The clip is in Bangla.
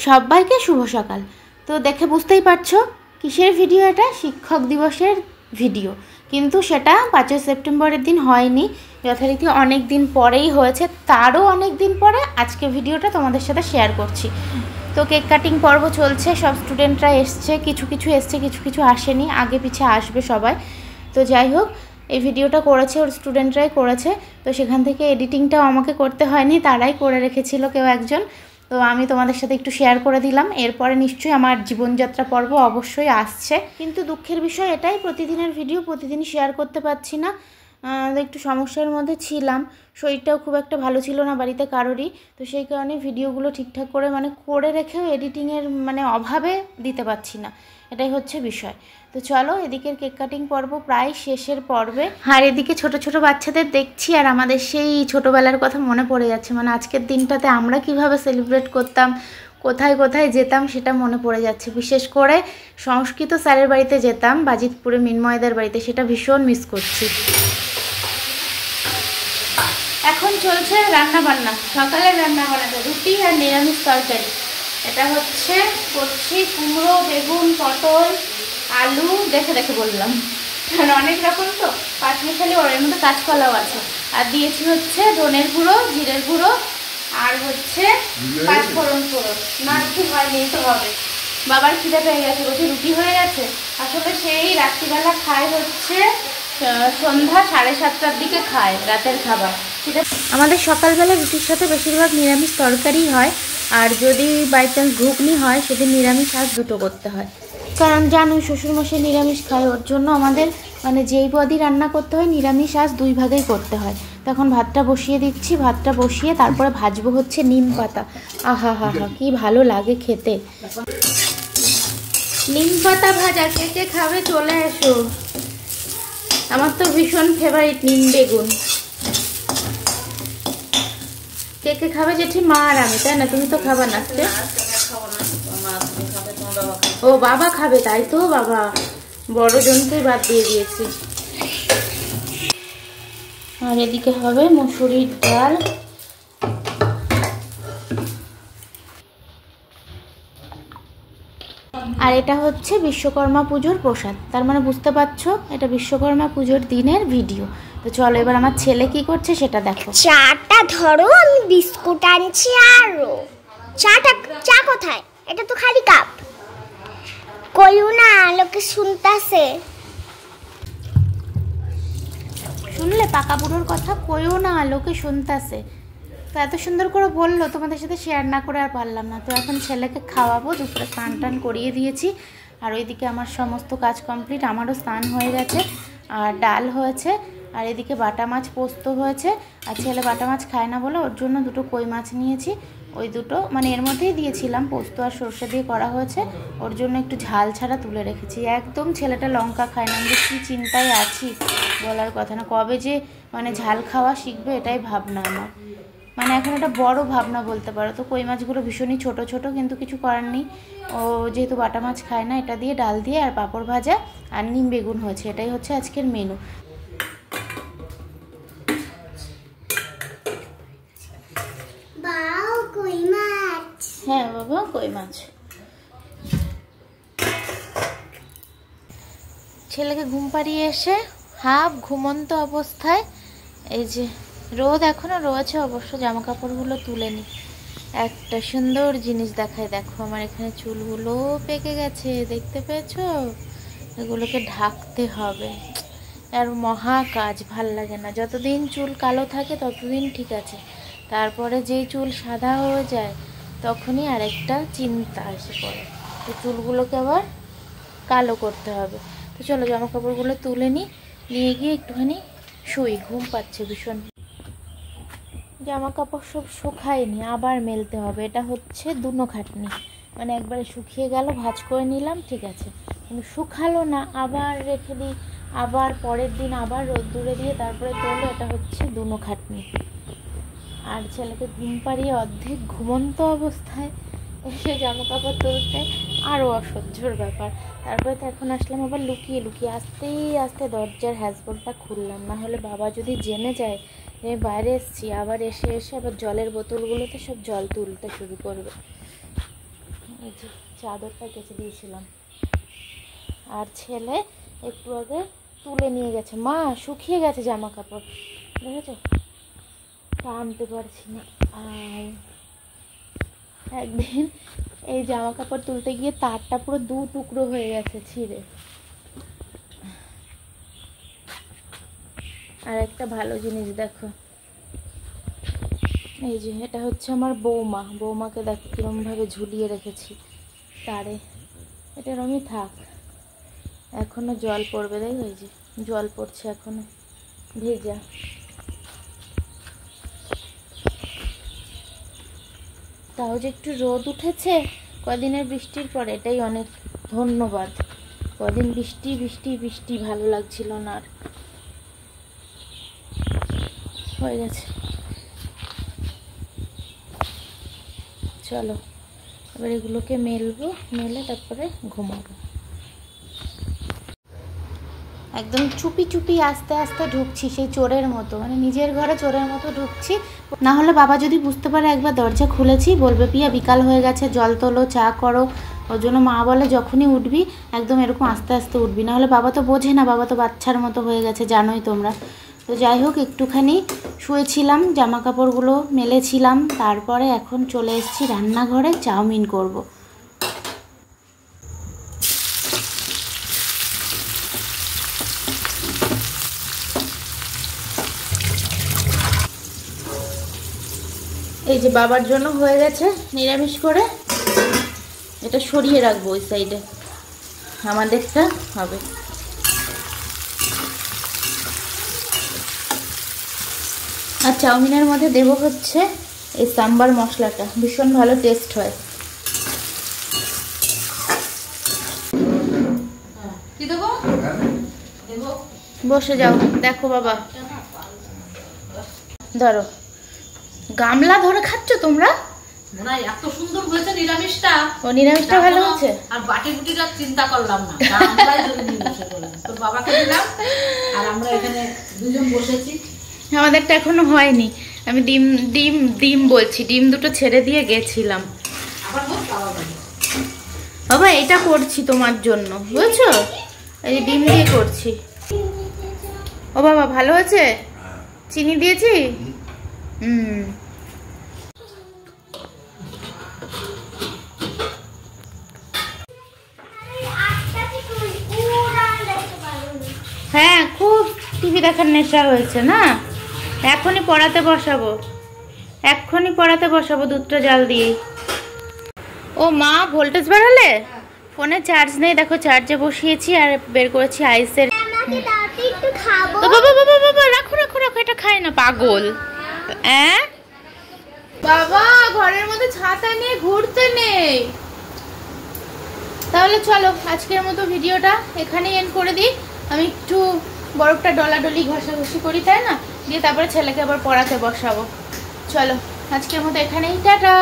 সবাইকে শুভ সকাল। তো দেখে বুঝতেই পারছো কিসের ভিডিও, এটা শিক্ষক দিবসের ভিডিও, কিন্তু সেটা 5ই সেপ্টেম্বরের দিন হয়নি, যথারীতি অনেক দিন পরেই হয়েছে। তারও অনেক দিন পরে আজকে ভিডিওটা তোমাদের সাথে শেয়ার করছি। তো কেক কাটিং পর্ব চলছে, সব স্টুডেন্টরা এসছে, কিছু কিছু এসছে, কিছু কিছু আসেনি, আগে পিছে আসবে সবাই। তো যাই হোক, এই ভিডিওটা করেছে ওর স্টুডেন্টরাই করেছে, তো সেখান থেকে এডিটিংটাও আমাকে করতে হয়নি, তারাই করে রেখেছিল কেউ একজন। তো আমি তোমাদের সাথে একটু শেয়ার করে দিলাম। এরপরে নিশ্চয়ই আমার জীবনযাত্রা পর্ব অবশ্যই আসছে, কিন্তু দুঃখের বিষয় এটাই, প্রতিদিনের ভিডিও প্রতিদিন শেয়ার করতে পারছি না। একটু সমস্যার মধ্যে ছিলাম, শরীরটাও খুব একটা ভালো ছিল না বাড়িতে কারোরই, তো সেই কারণে ভিডিওগুলো ঠিকঠাক করে করে রেখেও এডিটিংয়ের অভাবে দিতে পারছি না, এটাই হচ্ছে বিষয়। তো চলো, এদিকের কেক কাটিং পর্ব প্রায় শেষের পর্বে, আর এদিকে ছোট ছোট বাচ্চাদের দেখছি, আর আমাদের সেই ছোটোবেলার কথা মনে পড়ে যাচ্ছে। আজকের দিনটাতে আমরা কিভাবে সেলিব্রেট করতাম, কোথায় কোথায় যেতাম সেটা মনে পড়ে যাচ্ছে। বিশেষ করে সংস্কৃত স্যারের বাড়িতে যেতাম, বাজিতপুরে মিনময়দের বাড়িতে, সেটা ভীষণ মিস করছি। এখন চলছে রান্না বান্না, সকালের রান্না বান্নাতে রুটি আর নিরামিষ তরকারি। এটা হচ্ছে করছি কুমড়ো, বেগুন, পটল, আলু, দেখে দেখে বললাম, কারণ অনেক রকম তো পাঁচমিশালি, ওর মধ্যে কাঁচকলাও আছে। আর দিয়েছি হচ্ছে ধনের গুঁড়ো, জিরের গুঁড়ো, আর হচ্ছে পাঁচফোড়ন ফোড়ন। না রুটি হয়নি, তো হবে। বাবার খিদে পেয়ে গেছে, বলছি রুটি হয়ে গেছে। আসলে সেই রাত্রিবেলা খায় হচ্ছে সন্ধ্যা 7:30টার দিকে খায় রাতের খাবার। আমাদের সকালবেলা রুটির সাথে বেশিরভাগ নিরামিষ তরকারি হয়, আর যদি বাই চান্স ঘুগনি হয় সেদিন নিরামিষ আজ দুটো করতে হয়, কারণ জানো শ্বশুরমশাই নিরামিষ খায়, ওর জন্য আমাদের যেই পদই রান্না করতে হয় নিরামিষ আজ 2 ভাগেই করতে হয়। তখন ভাতটা বসিয়ে দিচ্ছি, ভাতটা বসিয়ে তারপরে ভাজবো হচ্ছে নিম পাতা। আহা হা হা, কি ভালো লাগে খেতে নিম পাতা ভাজা। কে কে খাবে চলে এসো, আমার তো ভীষণ ফেভারিট নিম বেগুন। কে কে খাবে জেঠি? মা আর আমি, তাই না? তুমি তো খাবা না? ও বাবা খাবে, তাই তো? বাবা বড় জনকেই বাদ দিয়ে দিয়েছি। আর এদিকে হবে মসুরির ডাল, আর এটা হচ্ছে বিশ্বকর্মা পুজোর প্রসাদ। তার বুঝতে পারছো এটা বিশ্বকর্মা পুজোর দিনের ভিডিও। তো চলো এবার আমার ছেলে কি করছে সেটা দেখো। চাটা ধরো, আমি বিস্কুট আনছি। আরো চা কোথায়? এটা তো খালি কাপ। কইও না, লোকে শুনতাছে। শুনলে পাকা বুড়োর কথা? কইও না, লোকে শুনতাছে। তো এত সুন্দর করে বললো, তোমাদের সাথে শেয়ার না করে আর পারলাম না। তো এখন ছেলেকে খাওয়াবো, দুপুরে স্নান টান করিয়ে দিয়েছি, আর ওইদিকে আমার সমস্ত কাজ কমপ্লিট। আমারও স্নান হয়ে গেছে, আর ডাল হয়েছে, আর এদিকে বাটা মাছ পোস্ত হয়েছে। আর ছেলে বাটা মাছ খায় না বলে ওর জন্য 2টো কই মাছ নিয়েছি, ওই দুটো এর মধ্যেই দিয়েছিলাম, পোস্ত আর সর্ষে দিয়ে করা হয়েছে। ওর জন্য একটু ঝাল ছাড়া তুলে রেখেছি। একদম ছেলেটা লঙ্কা খায় না, আমি কী চিন্তায় আছি বলার কথা না। কবে যে ঝাল খাওয়া শিখবে এটাই ভাবনা আমার, এখন একটা বড় ভাবনা বলতে পারো। তো কই মাছগুলো ভীষণই ছোট ছোট, কিন্তু কিছু করার নেই, ও যেহেতু বাটা মাছ খায় না। এটা দিয়ে ডাল দিয়ে আর পাঁপড় ভাজা আর নিম বেগুন হয়েছে, এটাই হচ্ছে আজকের মেনু। হ্যাঁ বাবা, কই মাছ। ছেলেকে ঘুম পাড়িয়ে এসে হাফ ঘুমন্ত অবস্থায়, এই যে রোদ এখনো রয়েছে অবশ্য, জামা কাপড়গুলো তুলে নি। একটা সুন্দর জিনিস দেখায়, দেখো আমার এখানে চুলগুলো পেকে গেছে, দেখতে পেয়েছো? এগুলোকে ঢাকতে হবে, আর মহা কাজ, ভাল লাগে না। যতদিন চুল কালো থাকে ততদিন ঠিক আছে, তারপরে যেই চুল সাদা হয়ে যায় তখনই আরেকটা চিন্তা এসে পড়ে। তো চুলগুলোকে আবার কালো করতে হবে। তো চলো জামা কাপড়গুলো তুলে নিয়ে গিয়ে একটুখানি শুই, ঘুম পাচ্ছে ভীষণ। জামা কাপড় সব শুকায়নি, আবার মেলতে হবে। এটা হচ্ছে দুনো খাটনি, একবারে শুকিয়ে গেল, ভাঁজ করে নিলাম, ঠিক আছে, কিন্তু শুকালো না, আবার রেখে দিই, আবার পরের দিন আবার রোদ্দুরে দিয়ে তারপরে তোলো। এটা হচ্ছে দুনো খাটনি। আর ছেলেকে ঘুম পাড়িয়ে অর্ধেক ঘুমন্ত অবস্থায় এসে জামা কাপড় তুলতে আরও অসহ্যর ব্যাপার। তারপরে তো এখন আসলাম আবার লুকিয়ে লুকিয়ে, আস্তে আস্তে দরজার হ্যাজবোল্টটা খুললাম, না হলে বাবা যদি জেনে যায় যে বাইরে এসেছি, আবার এসে আবার জলের বোতলগুলোতে সব জল তুলতে শুরু করবে। এই যে চাদরটা কেচে দিয়েছিলাম, আর ছেলে একটু আগে তুলে নিয়ে গেছে। মা শুকিয়ে গেছে জামা কাপড়, দেখেছো? টানতে পারছি না। আর একদিন এই জামা কাপড় তুলতে গিয়ে তারটা পুরো 2 টুকরো হয়ে গেছে ছিঁড়ে। আর একটা ভালো জিনিস দেখো, এই যে এটা হচ্ছে আমার বৌমাকে দেখো কিরম ভাবে ঝুলিয়ে রেখেছি তারে। এটা রঙই থাক, এখনো জল পড়বে, দেখো এই যে জল পড়ছে এখনো ভেজা। তাও যে একটু রোদ উঠেছে কদিনের বৃষ্টির পরে, এটাই অনেক ধন্যবাদ। কদিন বৃষ্টি বৃষ্টি বৃষ্টি ভালো লাগছিল না, আর হয়ে গেছে। চলো এবার এগুলোকে মেলবো, মেলে তারপরে ঘুমাবো। একদম চুপি চুপি আস্তে আস্তে ঢুকছি, সেই চোরের মতো, মানে নিজের ঘরে চোরের মতো ঢুকছি। না হলে বাবা যদি বুঝতে পারে একবার দরজা খুলেছি, বলবে পিয়া বিকাল হয়ে গেছে, জল তোলো, চা করো। ওর জন্য মা বলে যখনই উঠবি একদম এরকম আস্তে আস্তে উঠবি, না হলে বাবা তো বোঝে না, বাবা তো বাচ্চার মতো হয়ে গেছে, জানোই তোমরা। তো যাই হোক, একটুখানি শুয়েছিলাম, জামা কাপড়গুলো মেলেছিলাম, তারপরে এখন চলে এসেছি রান্নাঘরে, চাউমিন করব। এই যে বাবার জন্য হয়ে গেছে নিরামিষ করে, এটা সরিয়ে রাখবো ওই সাইডে, আমাদেরটা হবে। আর চাউমিনের মধ্যে দেব হচ্ছে এই সাম্বার মশলাটা, ভীষণ ভালো টেস্ট হয়। কি দেবো? বসে যাও, দেখো বাবা, ধরো গামলা ধরে খাচ্ছ তোমরা? না, এত সুন্দর হয়েছে নিরামিষটা। ও নিরামিষটা ভালো হচ্ছে। আর বাটি বুটিটা চিন্তা করলাম না, গামলায় ধরে নিয়ে বসে পড়লাম। তোর বাবাকে দিলাম আর আমরা এখানে দুজন বসেছি। আমাদেরটা এখনো হয়নি, আমি ডিম ডিম ডিম বলছি, ডিম দুটো ছেড়ে দিয়ে গেছিলাম। আবার বল বাবা বলে, বাবা এটা করছি তোমার জন্য, বুঝছো? এই ডিম দিয়ে করছি। ও বাবা ভালো হয়েছে? চিনি দিয়েছি? হ্যাঁ, খুব টিভি দেখার নেশা হয়েছে না। এখনই পড়াতে বসাবো, দুধটা জাল দিয়ে। ও মা, ভোল্টেজ বাড়ালে? ফোনে চার্জ নেই, দেখো চার্জে বসিয়েছি, আর বের করেছি আইসের। বাবা বাবা বাবা, রাখো রাখো রাখো, এটা খায় না পাগল। বাবা ঘরের মধ্যে ছাতা নিয়ে ঘুরতে নেই। তাহলে চলো আজকের মতো ভিডিওটা এখানেই এন্ড করে দিই। আমি একটু বরফটা ডলাডলি ঘষাঘষি করি, তাই না, দিয়ে তারপরে ছেলেকে আবার পড়াতে বসাবো। চলো আজকের মতো এখানেই, টাটা।